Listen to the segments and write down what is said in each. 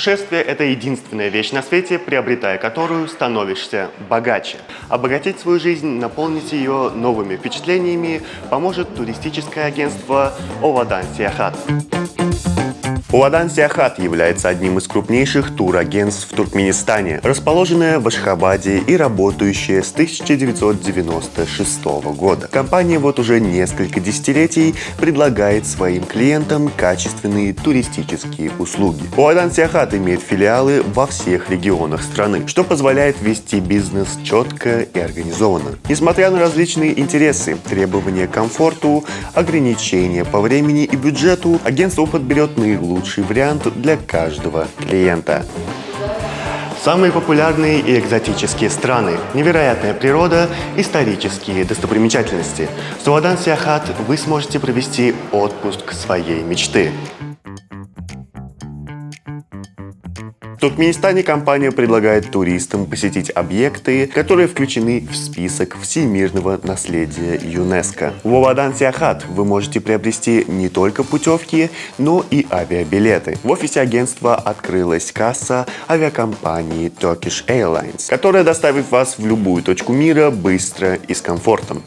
Путешествие – это единственная вещь на свете, приобретая которую становишься богаче. Обогатить свою жизнь, наполнить ее новыми впечатлениями поможет туристическое агентство Овадан Сияхат. Овадан Сияхат является одним из крупнейших турагентств в Туркменистане, расположенное в Ашхабаде и работающее с 1996 года. Компания вот уже несколько десятилетий предлагает своим клиентам качественные туристические услуги. Овадан Сияхат имеет филиалы во всех регионах страны, что позволяет вести бизнес четко и организованно. Несмотря на различные интересы, требования к комфорту, ограничения по времени и бюджету, агентство подберет наилучший вариант для каждого клиента. Самые популярные и экзотические страны, невероятная природа, исторические достопримечательности. С Овадан Сияхат вы сможете провести отпуск своей мечты. В Туркменистане компания предлагает туристам посетить объекты, которые включены в список всемирного наследия ЮНЕСКО. В Овадан Сияхат вы можете приобрести не только путевки, но и авиабилеты. В офисе агентства открылась касса авиакомпании Turkish Airlines, которая доставит вас в любую точку мира быстро и с комфортом.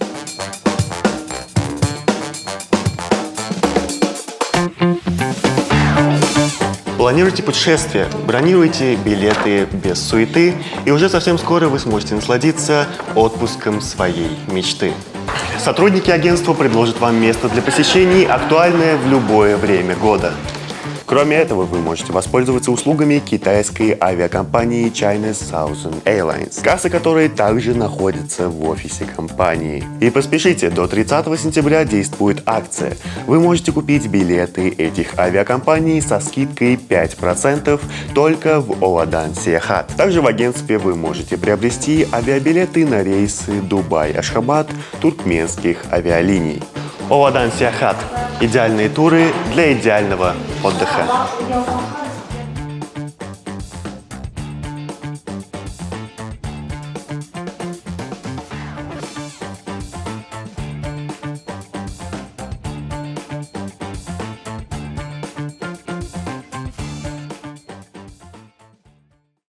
Планируйте путешествие, бронируйте билеты без суеты, и уже совсем скоро вы сможете насладиться отпуском своей мечты. Сотрудники агентства предложат вам место для посещений, актуальное в любое время года. Кроме этого, вы можете воспользоваться услугами китайской авиакомпании China Southern Airlines, касса которой также находится в офисе компании. И поспешите, до 30 сентября действует акция. Вы можете купить билеты этих авиакомпаний со скидкой 5% только в Овадан Сияхат. Также в агентстве вы можете приобрести авиабилеты на рейсы Дубай-Ашхабад туркменских авиалиний. Овадан Сияхат – идеальные туры для идеального отдыха.